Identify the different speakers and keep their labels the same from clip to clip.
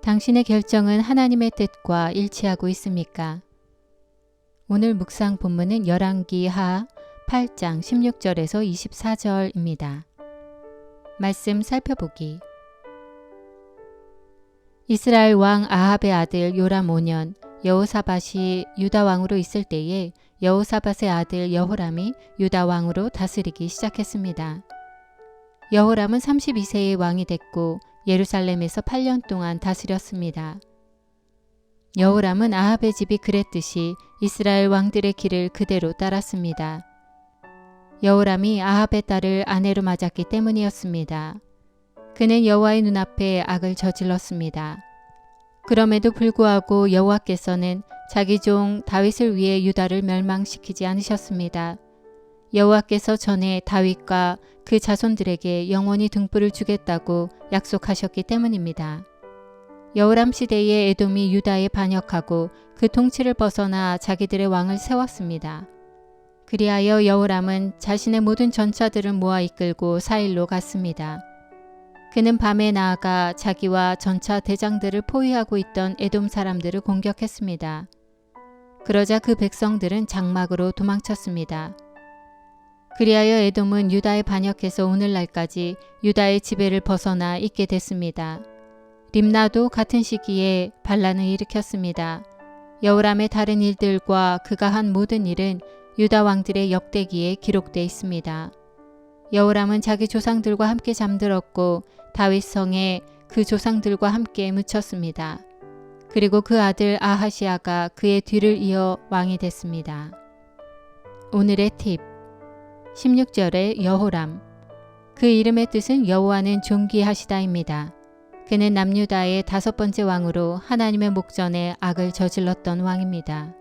Speaker 1: 당신의 결정은 하나님의 뜻과 일치하고 있습니까? 오늘 묵상 본문은 열왕기하 8장 16절에서 24절입니다. 말씀 살펴보기. 이스라엘 왕 아합의 아들 요람 5년 여호사밧이 유다 왕으로 있을 때에 여호사밧의 아들 여호람이 유다 왕으로 다스리기 시작했습니다. 여호람은 32세의 왕이 됐고 예루살렘에서 8년 동안 다스렸습니다. 여호람은 아합의 집이 그랬듯이 이스라엘 왕들의 길을 그대로 따랐습니다. 여호람이 아합의 딸을 아내로 맞았기 때문이었습니다. 그는 여호와의 눈앞에 악을 저질렀습니다. 그럼에도 불구하고 여호와께서는 자기 종 다윗을 위해 유다를 멸망시키지 않으셨습니다. 여호와께서 전에 다윗과 그 자손들에게 영원히 등불을 주겠다고 약속하셨기 때문입니다. 여호람 시대에 에돔이 유다에 반역하고 그 통치를 벗어나 자기들의 왕을 세웠습니다. 그리하여 여호람은 자신의 모든 전차들을 모아 이끌고 사일로 갔습니다. 그는 밤에 나아가 자기와 전차 대장들을 포위하고 있던 에돔 사람들을 공격했습니다. 그러자 그 백성들은 장막으로 도망쳤습니다. 그리하여 에돔은 유다에 반역해서 오늘날까지 유다의 지배를 벗어나 있게 됐습니다. 림나도 같은 시기에 반란을 일으켰습니다. 여호람의 다른 일들과 그가 한 모든 일은 유다 왕들의 역대기에 기록되어 있습니다. 여호람은 자기 조상들과 함께 잠들었고 다윗 성에 그 조상들과 함께 묻혔습니다. 그리고 그 아들 아하시아가 그의 뒤를 이어 왕이 됐습니다. 오늘의 팁. 16절의 여호람. 그 이름의 뜻은 여호와는 존귀하시다입니다. 그는 남유다의 5번째 왕으로 하나님의 목전에 악을 저질렀던 왕입니다.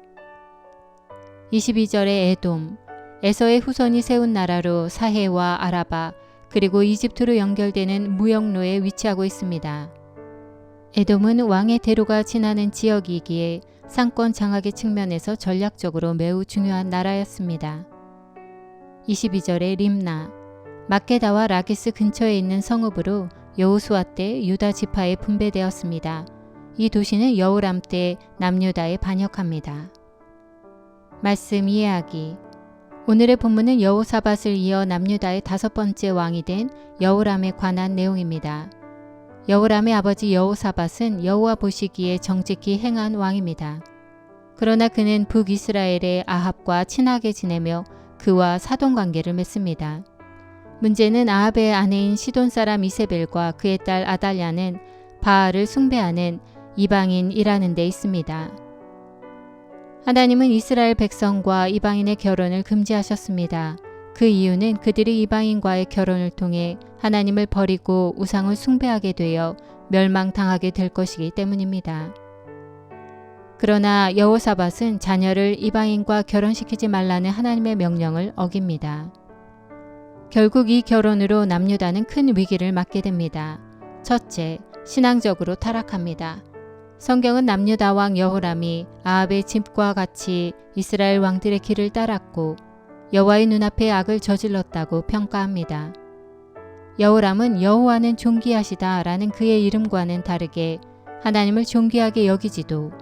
Speaker 1: 22절의 에돔. 에서의 후손이 세운 나라로 사해와 아라바 그리고 이집트로 연결되는 무역로에 위치하고 있습니다. 에돔은 왕의 대로가 지나는 지역이기에 상권 장악의 측면에서 전략적으로 매우 중요한 나라였습니다. 22절의 림나. 막게다와 라기스 근처에 있는 성읍으로 여호수아 때 유다 지파에 분배되었습니다. 이 도시는 여호람 때 남유다에 반역합니다. 말씀 이해하기. 오늘의 본문은 여호사밧을 이어 남유다의 5번째 왕이 된 여호람에 관한 내용입니다. 여호람의 아버지 여호사밧은 여호와 보시기에 정직히 행한 왕입니다. 그러나 그는 북이스라엘의 아합과 친하게 지내며 그와 사돈관계를 맺습니다. 문제는 아합의 아내인 시돈 사람 이세벨과 그의 딸 아달랴는 바알을 숭배하는 이방인이라는 데 있습니다. 하나님은 이스라엘 백성과 이방인의 결혼을 금지하셨습니다. 그 이유는 그들이 이방인과의 결혼을 통해 하나님을 버리고 우상을 숭배하게 되어 멸망당하게 될 것이기 때문입니다. 그러나 여호사밧은 자녀를 이방인과 결혼시키지 말라는 하나님의 명령을 어깁니다. 결국 이 결혼으로 남유다는 큰 위기를 맞게 됩니다. 첫째, 신앙적으로 타락합니다. 성경은 남유다 왕 여호람이 아합의 집과 같이 이스라엘 왕들의 길을 따랐고 여호와의 눈앞에 악을 저질렀다고 평가합니다. 여호람은 여호와는 존귀하시다 라는 그의 이름과는 다르게 하나님을 존귀하게 여기지도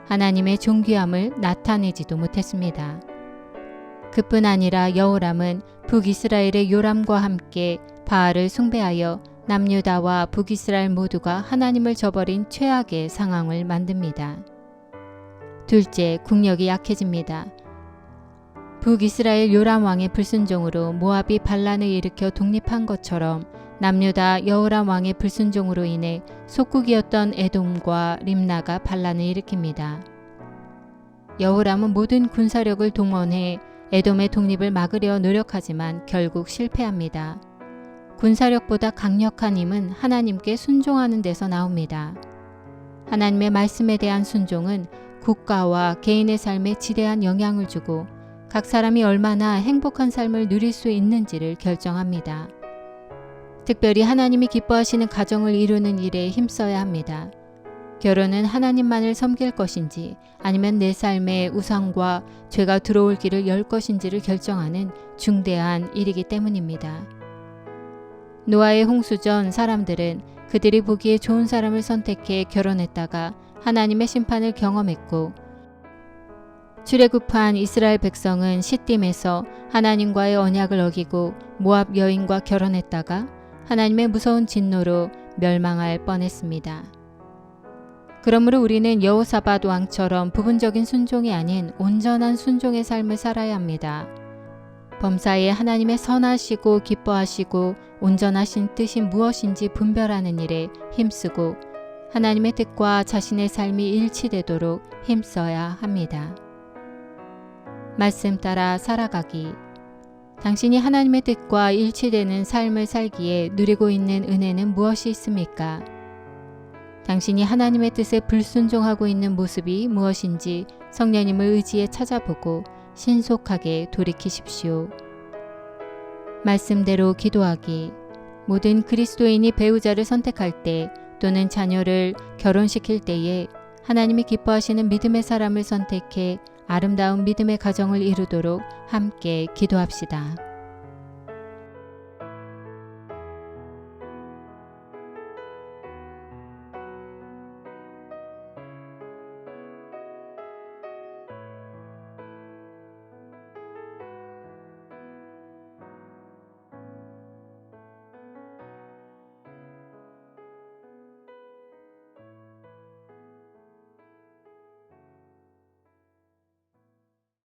Speaker 1: 하나님의 존귀함을 나타내지도 못했습니다. 그뿐 아니라 여호람은 북이스라엘의 요람과 함께 바알을 숭배하여 남유다와 북이스라엘 모두가 하나님을 저버린 최악의 상황을 만듭니다. 둘째, 국력이 약해집니다. 북이스라엘 요람 왕의 불순종으로 모압이 반란을 일으켜 독립한 것처럼 남유다 여호람 왕의 불순종으로 인해 속국이었던 에돔과 림나가 반란을 일으킵니다. 여호람은 모든 군사력을 동원해 에돔의 독립을 막으려 노력하지만 결국 실패합니다. 군사력보다 강력한 힘은 하나님께 순종하는 데서 나옵니다. 하나님의 말씀에 대한 순종은 국가와 개인의 삶에 지대한 영향을 주고 각 사람이 얼마나 행복한 삶을 누릴 수 있는지를 결정합니다. 특별히 하나님이 기뻐하시는 가정을 이루는 일에 힘써야 합니다. 결혼은 하나님만을 섬길 것인지 아니면 내 삶에 우상과 죄가 들어올 길을 열 것인지를 결정하는 중대한 일이기 때문입니다. 노아의 홍수 전 사람들은 그들이 보기에 좋은 사람을 선택해 결혼했다가 하나님의 심판을 경험했고, 출애굽한 이스라엘 백성은 시딤에서 하나님과의 언약을 어기고 모압 여인과 결혼했다가 하나님의 무서운 진노로 멸망할 뻔했습니다. 그러므로 우리는 여호사밧 왕처럼 부분적인 순종이 아닌 온전한 순종의 삶을 살아야 합니다. 범사에 하나님의 선하시고 기뻐하시고 온전하신 뜻이 무엇인지 분별하는 일에 힘쓰고 하나님의 뜻과 자신의 삶이 일치되도록 힘써야 합니다. 말씀 따라 살아가기. 당신이 하나님의 뜻과 일치되는 삶을 살기에 누리고 있는 은혜는 무엇이 있습니까? 당신이 하나님의 뜻에 불순종하고 있는 모습이 무엇인지 성령님을 의지해 찾아보고 신속하게 돌이키십시오. 말씀대로 기도하기. 모든 그리스도인이 배우자를 선택할 때 또는 자녀를 결혼시킬 때에 하나님이 기뻐하시는 믿음의 사람을 선택해 아름다운 믿음의 가정을 이루도록 함께 기도합시다.